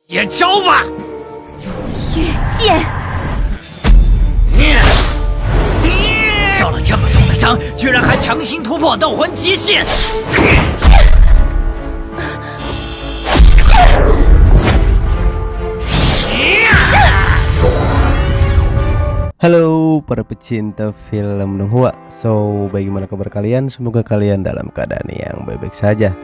接招吧！月剑，受了这么重的伤，居然还强行突破斗魂极限！Halo para pecinta film Donghua. So, bagaimana kabar kalian? Semoga kalian dalam keadaan yang baik-baik saja.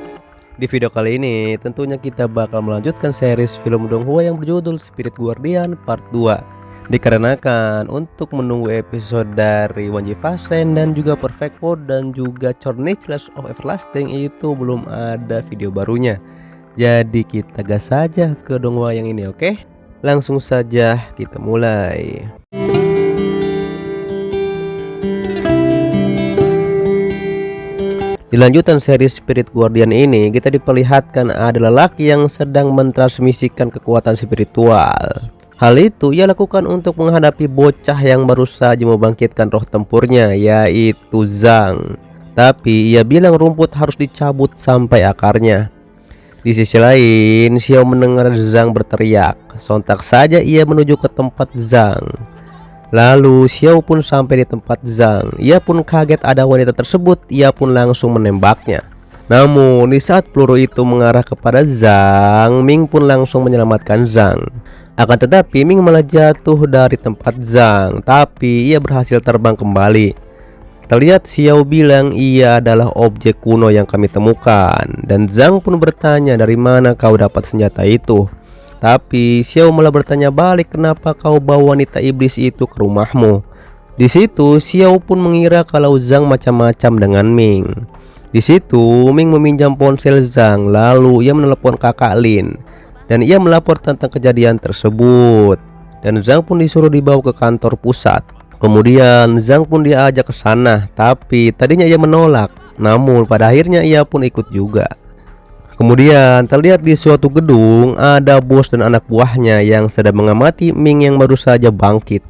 Di video kali ini tentunya kita bakal melanjutkan series film Donghua yang berjudul Spirit Guardian Part 2. Dikarenakan untuk menunggu episode dari Wanji Fasen dan juga Perfect World dan juga Chronicles of Everlasting itu belum ada video barunya. Jadi kita gas saja ke Donghua yang ini, oke? Langsung saja kita mulai. Di lanjutan seri Spirit Guardian ini, kita diperlihatkan ada lelaki yang sedang mentransmisikan kekuatan spiritual. Hal itu ia lakukan untuk menghadapi bocah yang baru saja membangkitkan roh tempurnya, yaitu Zhang. Tapi ia bilang rumput harus dicabut sampai akarnya. Di sisi lain, Xiao mendengar Zhang berteriak. Sontak saja ia menuju ke tempat Zhang. Lalu Xiao pun sampai di tempat Zhang. Ia pun kaget ada wanita tersebut. Ia pun langsung menembaknya. Namun di saat peluru itu mengarah kepada Zhang, Ming pun langsung menyelamatkan Zhang. Akan tetapi Ming malah jatuh dari tempat Zhang. Tapi ia berhasil terbang kembali. Terlihat Xiao bilang ia adalah objek kuno yang kami temukan. Dan Zhang pun bertanya, dari mana kau dapat senjata itu? Tapi Xiao malah bertanya balik, kenapa kau bawa wanita iblis itu ke rumahmu? Di situ Xiao pun mengira kalau Zhang macam-macam dengan Ming. Di situ Ming meminjam ponsel Zhang, lalu ia menelepon kakak Lin dan ia melapor tentang kejadian tersebut. Dan Zhang pun disuruh dibawa ke kantor pusat. Kemudian Zhang pun diajak ke sana, tapi tadinya ia menolak. Namun pada akhirnya ia pun ikut juga. Kemudian terlihat di suatu gedung ada bos dan anak buahnya yang sedang mengamati Ming yang baru saja bangkit.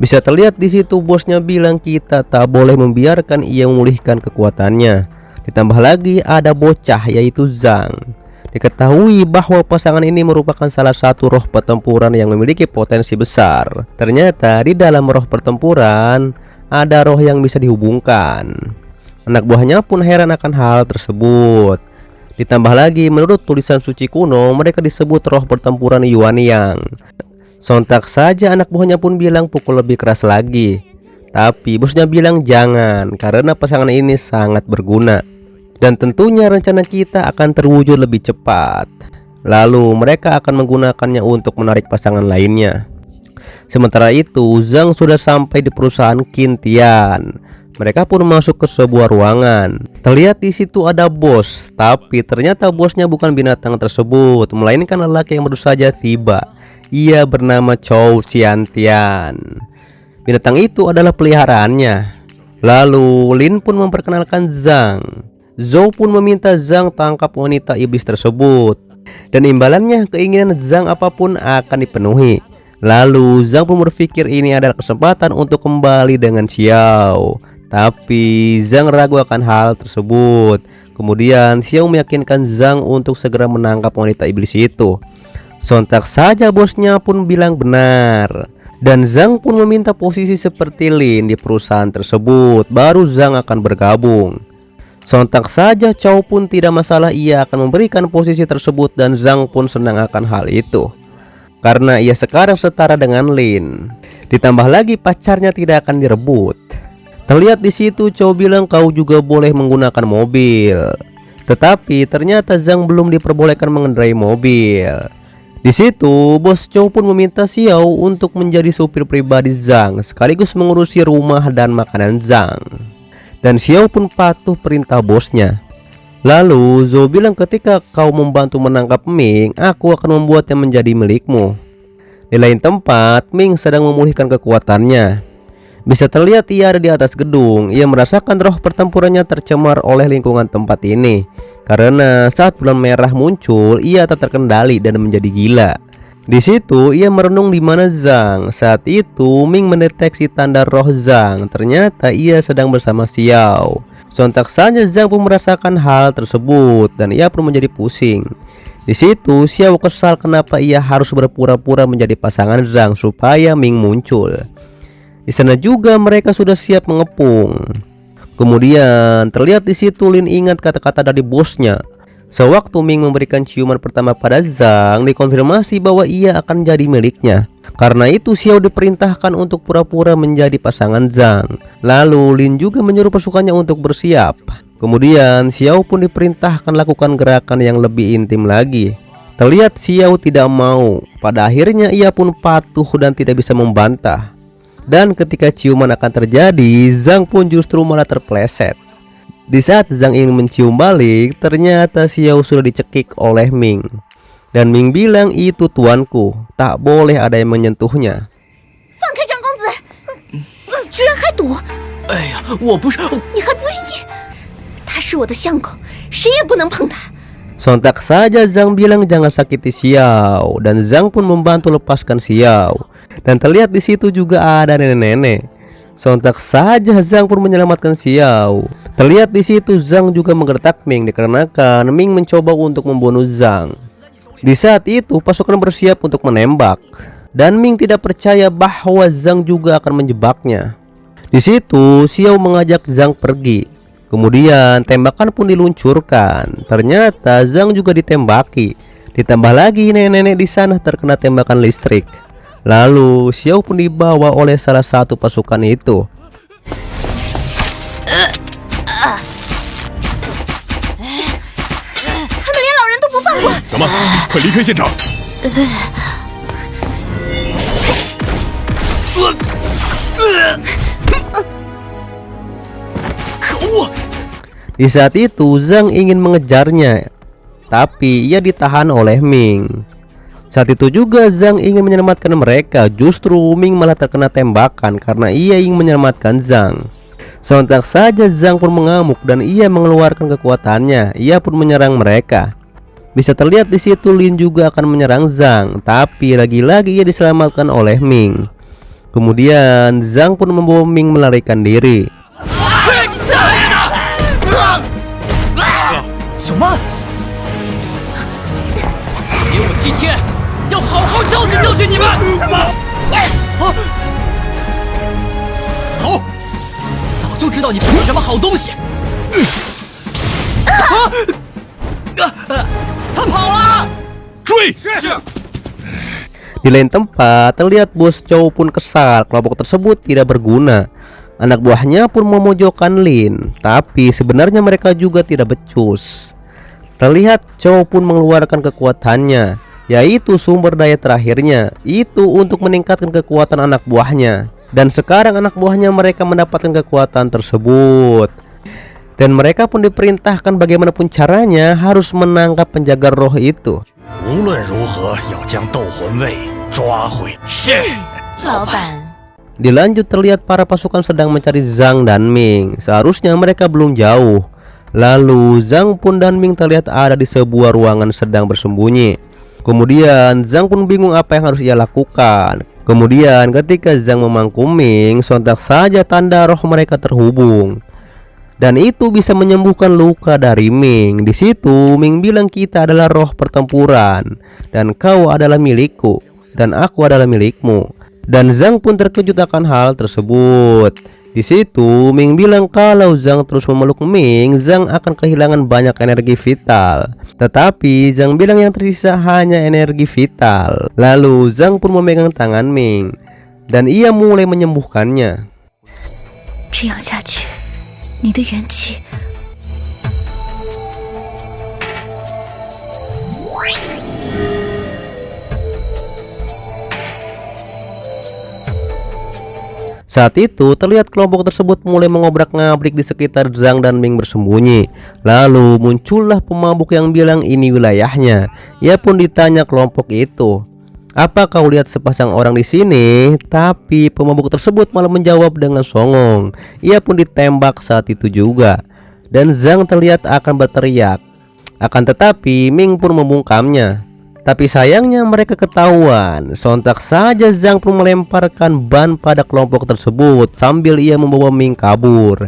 Bisa terlihat di situ bosnya bilang kita tak boleh membiarkan ia memulihkan kekuatannya. Ditambah lagi ada bocah yaitu Zhang. Diketahui bahwa pasangan ini merupakan salah satu roh pertempuran yang memiliki potensi besar. Ternyata di dalam roh pertempuran ada roh yang bisa dihubungkan. Anak buahnya pun heran akan hal tersebut. Ditambah lagi menurut tulisan suci kuno mereka disebut roh pertempuran Yuanyang. Sontak saja anak buahnya pun bilang pukul lebih keras lagi. Tapi bosnya bilang jangan, karena pasangan ini sangat berguna. Dan tentunya rencana kita akan terwujud lebih cepat. Lalu mereka akan menggunakannya untuk menarik pasangan lainnya. Sementara itu Zhang sudah sampai di perusahaan Qintian. Mereka pun masuk ke sebuah ruangan. Terlihat di situ ada bos, tapi ternyata bosnya bukan binatang tersebut, melainkan lelaki yang baru saja tiba. Ia bernama Chou Xiantian. Binatang itu adalah peliharaannya. Lalu Lin pun memperkenalkan Zhang. Zhou pun meminta Zhang tangkap wanita iblis tersebut. Dan imbalannya keinginan Zhang apapun akan dipenuhi. Lalu Zhang pun berpikir ini adalah kesempatan untuk kembali dengan Xiao. Tapi Zhang ragu akan hal tersebut. Kemudian Xiao meyakinkan Zhang untuk segera menangkap wanita iblis itu. Sontak saja bosnya pun bilang benar. Dan Zhang pun meminta posisi seperti Lin di perusahaan tersebut. Baru Zhang akan bergabung. Sontak saja Chou pun tidak masalah, ia akan memberikan posisi tersebut. Dan Zhang pun senang akan hal itu, karena ia sekarang setara dengan Lin. Ditambah lagi pacarnya tidak akan direbut. Terlihat di situ Chou bilang kau juga boleh menggunakan mobil. Tetapi ternyata Zhang belum diperbolehkan mengendarai mobil. Di situ bos Chou pun meminta Xiao untuk menjadi supir pribadi Zhang sekaligus mengurusi rumah dan makanan Zhang. Dan Xiao pun patuh perintah bosnya. Lalu Zhou bilang ketika kau membantu menangkap Ming, aku akan membuatnya menjadi milikmu. Di lain tempat Ming sedang memulihkan kekuatannya. Bisa terlihat ia ada di atas gedung. Ia merasakan roh pertempurannya tercemar oleh lingkungan tempat ini. Karena saat bulan merah muncul, ia tak terkendali dan menjadi gila. Di situ ia merenung di mana Zhang. Saat itu Ming mendeteksi tanda roh Zhang. Ternyata ia sedang bersama Xiao. Sontak saja Zhang pun merasakan hal tersebut dan ia pun menjadi pusing. Di situ Xiao kesal kenapa ia harus berpura-pura menjadi pasangan Zhang supaya Ming muncul. Di sana juga mereka sudah siap mengepung. Kemudian terlihat di situ Lin ingat kata-kata dari bosnya. Sewaktu Ming memberikan ciuman pertama pada Zhang, dikonfirmasi bahwa ia akan jadi miliknya. Karena itu Xiao diperintahkan untuk pura-pura menjadi pasangan Zhang. Lalu Lin juga menyuruh pasukannya untuk bersiap. Kemudian Xiao pun diperintahkan lakukan gerakan yang lebih intim lagi. Terlihat Xiao tidak mau. Pada akhirnya ia pun patuh dan tidak bisa membantah. Dan ketika ciuman akan terjadi, Zhang pun justru malah terpleset. Di saat Zhang ingin mencium balik, ternyata Xiao sudah dicekik oleh Ming. Dan Ming bilang, itu tuanku, tak boleh ada yang menyentuhnya. 放开张公子！居然还躲！哎呀，我不是，你还不愿意？他是我的相公，谁也不能碰他。 Sontak saja Zhang bilang jangan sakiti Xiao, dan Zhang pun membantu lepaskan Xiao. Dan terlihat di situ juga ada nenek-nenek. Sontak saja Zhang pun menyelamatkan Xiao. Terlihat di situ Zhang juga menggertak Ming dikarenakan Ming mencoba untuk membunuh Zhang. Di saat itu pasukan bersiap untuk menembak, dan Ming tidak percaya bahwa Zhang juga akan menjebaknya. Di situ Xiao mengajak Zhang pergi. Kemudian tembakan pun diluncurkan. Ternyata Zhang juga ditembaki. Ditambah lagi nenek-nenek di sana terkena tembakan listrik. Lalu Xiao pun dibawa oleh salah satu pasukan itu. 他们连老人都不放过。小曼，快离开现场！ 可恶！ Di saat itu Zhang ingin mengejarnya, tapi ia ditahan oleh Ming. Saat itu juga Zhang ingin menyelamatkan mereka, justru Ming malah terkena tembakan karena ia ingin menyelamatkan Zhang. Sontak saja Zhang pun mengamuk dan ia mengeluarkan kekuatannya. Ia pun menyerang mereka. Bisa terlihat di situ Lin juga akan menyerang Zhang, tapi lagi-lagi ia diselamatkan oleh Ming. Kemudian Zhang pun membawa Ming melarikan diri. 小曼，给我今天要好好教训教训你们！好，早就知道你不是什么好东西。他跑了！ 追！ Di lain tempat, terlihat bos Chow pun kesal kelompok tersebut tidak berguna. Anak buahnya pun memojokkan Lin, tapi sebenarnya mereka juga tidak becus. Terlihat Chow pun mengeluarkan kekuatannya, yaitu sumber daya terakhirnya, itu untuk meningkatkan kekuatan anak buahnya. Dan sekarang anak buahnya mereka mendapatkan kekuatan tersebut. Dan mereka pun diperintahkan bagaimanapun caranya harus menangkap penjaga roh itu. 无论如何要将斗魂卫抓回。是，老板， Dilanjut terlihat para pasukan sedang mencari Zhang dan Ming. Seharusnya mereka belum jauh. Lalu Zhang pun dan Ming terlihat ada di sebuah ruangan sedang bersembunyi. Kemudian Zhang pun bingung apa yang harus ia lakukan. Kemudian ketika Zhang memangkum Ming, sontak saja tanda roh mereka terhubung. Dan itu bisa menyembuhkan luka dari Ming. Di situ Ming bilang kita adalah roh pertempuran dan kau adalah milikku dan aku adalah milikmu. Dan Zhang pun terkejut akan hal tersebut. Di situ Ming bilang kalau Zhang terus memeluk Ming, Zhang akan kehilangan banyak energi vital. Tetapi Zhang bilang yang tersisa hanya energi vital. Lalu Zhang pun memegang tangan Ming dan ia mulai menyembuhkannya. 这样下去，你的元气 Saat itu terlihat kelompok tersebut mulai mengobrak-ngabrik di sekitar Zhang dan Ming bersembunyi. Lalu muncullah pemabuk yang bilang ini wilayahnya. Ia pun ditanya kelompok itu, "Apa kau lihat sepasang orang di sini?" Tapi pemabuk tersebut malah menjawab dengan songong. Ia pun ditembak saat itu juga. Dan Zhang terlihat akan berteriak. Akan tetapi Ming pun membungkamnya. Tapi sayangnya mereka ketahuan. Sontak saja Zhang pun melemparkan ban pada kelompok tersebut sambil ia membawa Ming kabur.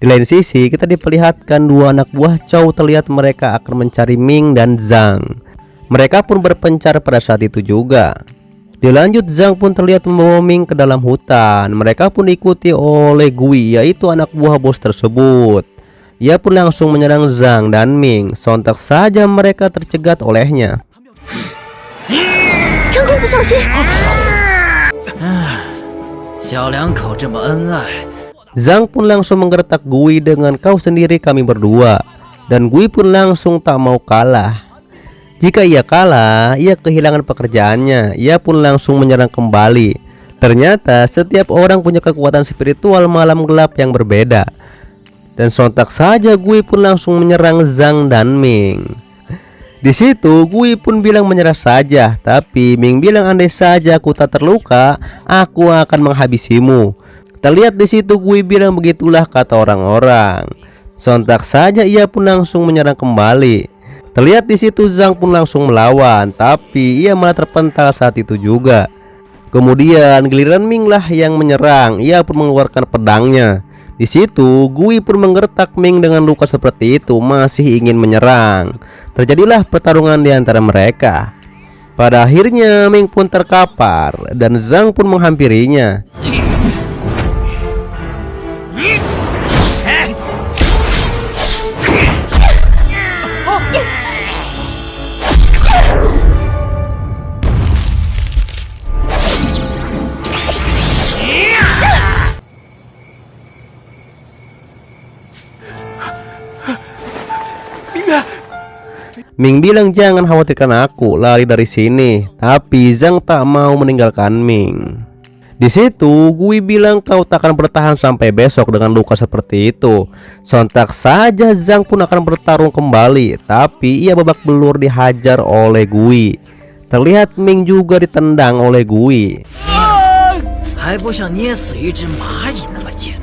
Di lain sisi, kita diperlihatkan dua anak buah Chow terlihat mereka akan mencari Ming dan Zhang. Mereka pun berpencar pada saat itu juga. Dilanjut, Zhang pun terlihat membawa Ming ke dalam hutan. Mereka pun diikuti oleh Gui, yaitu anak buah bos tersebut. Ia pun langsung menyerang Zhang dan Ming. Sontak saja mereka tercegat olehnya. 张公子小心！ 小两口这么恩爱， Zhang pun langsung menggertak Gui dengan kau sendiri kami berdua. Dan Gui pun langsung tak mau kalah. Jika ia kalah, ia kehilangan pekerjaannya. Ia pun langsung menyerang kembali. Ternyata setiap orang punya kekuatan spiritual malam gelap yang berbeda. Dan sontak saja Gui pun langsung menyerang Zhang dan Ming. Di situ Gui pun bilang menyerah saja, tapi Ming bilang andai saja aku tak terluka, aku akan menghabisimu. Terlihat di situ Gui bilang begitulah kata orang-orang. Sontak saja ia pun langsung menyerang kembali. Terlihat di situ Zhang pun langsung melawan, tapi ia malah terpental saat itu juga. Kemudian giliran Ming lah yang menyerang, ia pun mengeluarkan pedangnya. Di situ Gui pun menggertak Ming dengan luka seperti itu, masih ingin menyerang. Terjadilah pertarungan di antara mereka. Pada akhirnya Ming pun terkapar dan Zhang pun menghampirinya. Ming bilang jangan khawatirkan aku, lari dari sini. Tapi Zhang tak mau meninggalkan Ming. Di situ Gui bilang kau tak akan bertahan sampai besok dengan luka seperti itu. Sontak saja Zhang pun akan bertarung kembali, tapi ia babak belur dihajar oleh Gui. Terlihat Ming juga ditendang oleh Gui. 还不像捏死一只蚂蚁那么贱。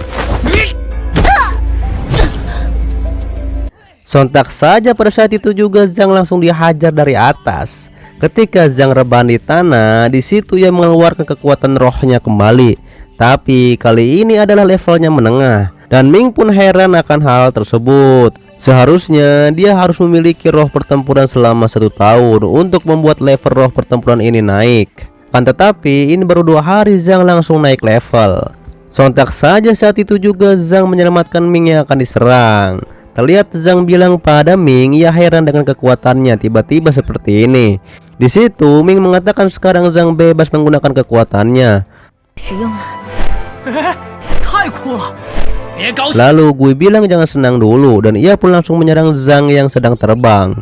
Sontak saja pada saat itu juga Zhang langsung dihajar dari atas. Ketika Zhang rebahan di tanah, di situ ia mengeluarkan kekuatan rohnya kembali. Tapi kali ini adalah levelnya menengah. Dan Ming pun heran akan hal tersebut. Seharusnya dia harus memiliki roh pertempuran selama 1 tahun untuk membuat level roh pertempuran ini naik. Kan tetapi ini baru 2 hari Zhang langsung naik level. Sontak saja saat itu juga Zhang menyelamatkan Ming yang akan diserang. Terlihat Zhang bilang pada Ming ia heran dengan kekuatannya tiba-tiba seperti ini. Di situ Ming mengatakan sekarang Zhang bebas menggunakan kekuatannya. Lalu Gui bilang jangan senang dulu dan ia pun langsung menyerang Zhang yang sedang terbang.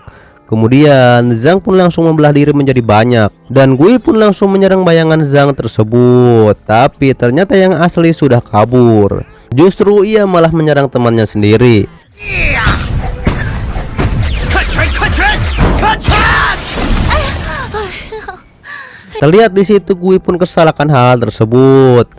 Kemudian Zhang pun langsung membelah diri menjadi banyak dan Gui pun langsung menyerang bayangan Zhang tersebut. Tapi ternyata yang asli sudah kabur. Justru ia malah menyerang temannya sendiri. Terlihat di situ Gui pun kesal akan hal tersebut.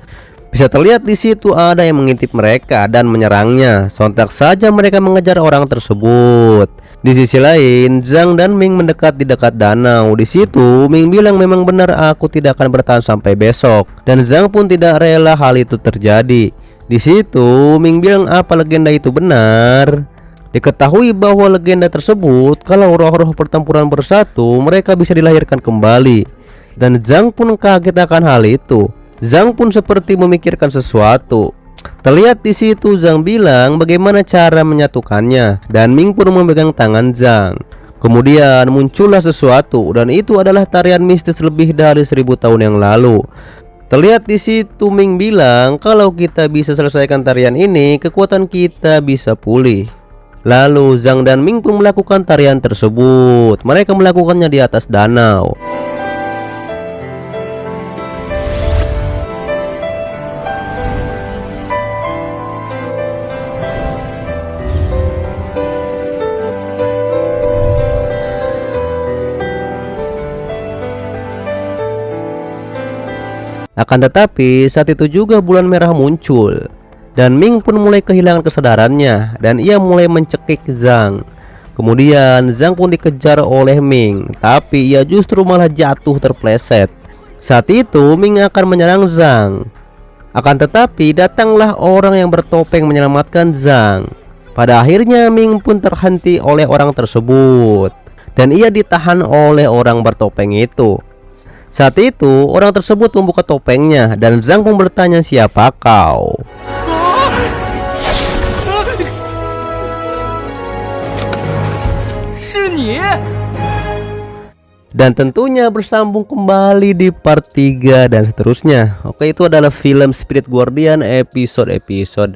Bisa terlihat di situ ada yang mengintip mereka dan menyerangnya. Sontak saja mereka mengejar orang tersebut. Di sisi lain, Zhang dan Ming mendekat di dekat danau. Di situ Ming bilang memang benar aku tidak akan bertahan sampai besok. Dan Zhang pun tidak rela hal itu terjadi. Di situ Ming bilang apa legenda itu benar. Diketahui bahwa legenda tersebut kalau roh-roh pertempuran bersatu mereka bisa dilahirkan kembali. Dan Zhang pun kaget akan hal itu. Zhang pun seperti memikirkan sesuatu. Terlihat di situ Zhang bilang bagaimana cara menyatukannya. Dan Ming pun memegang tangan Zhang. Kemudian muncullah sesuatu dan itu adalah tarian mistis lebih dari 1000 tahun yang lalu. Terlihat di situ Ming bilang kalau kita bisa selesaikan tarian ini, kekuatan kita bisa pulih. Lalu Zhang dan Ming pun melakukan tarian tersebut. Mereka melakukannya di atas danau. Akan tetapi saat itu juga bulan merah muncul dan Ming pun mulai kehilangan kesadarannya dan ia mulai mencekik Zhang. Kemudian Zhang pun dikejar oleh Ming, tapi ia justru malah jatuh terpleset. Saat itu Ming akan menyerang Zhang. Akan tetapi datanglah orang yang bertopeng menyelamatkan Zhang. Pada akhirnya Ming pun terhenti oleh orang tersebut dan ia ditahan oleh orang bertopeng itu. Saat itu orang tersebut membuka topengnya dan Zhang pun bertanya, "Siapa kau?" Dan tentunya bersambung kembali di part 3 dan seterusnya. Oke, itu adalah film Spirit Guardian episode-episode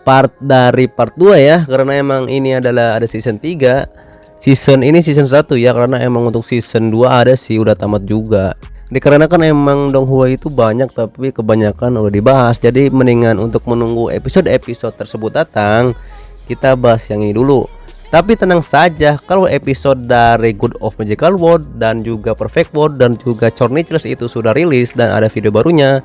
part dari part 2 ya, karena emang ini adalah ada season 3. Season ini season 1 ya, karena emang untuk season 2 ada sih udah tamat juga. Dikarenakan emang Donghua itu banyak tapi kebanyakan udah dibahas. Jadi mendingan untuk menunggu episode-episode tersebut datang, kita bahas yang ini dulu. Tapi tenang saja, kalau episode dari Good of Magical World dan juga Perfect World dan juga Chronicles itu sudah rilis dan ada video barunya,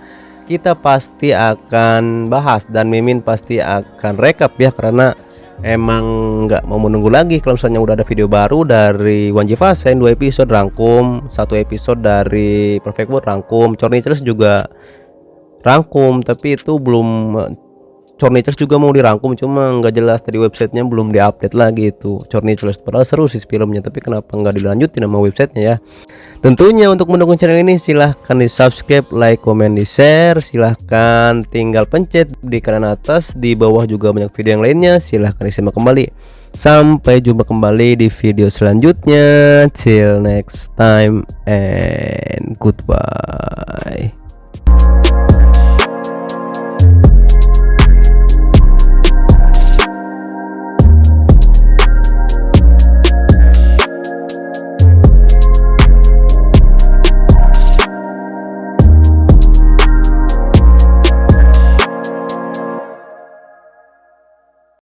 kita pasti akan bahas dan Mimin pasti akan recap ya, karena emang nggak mau menunggu lagi. Kalau misalnya udah ada video baru dari Wanji Fasen 2 episode rangkum, 1 episode dari Perfect World rangkum, Chronicles juga rangkum, tapi itu belum. Chronicles juga mau dirangkum, cuma nggak jelas tadi websitenya belum diupdate lagi itu Chronicles. Padahal seru sih filmnya, tapi kenapa nggak dilanjutin sama websitenya ya. Tentunya untuk mendukung channel ini silahkan di subscribe, like, komen, di share. Silahkan tinggal pencet di kanan atas, di bawah juga banyak video yang lainnya. Silahkan disimak kembali. Sampai jumpa kembali di video selanjutnya. Till next time and goodbye.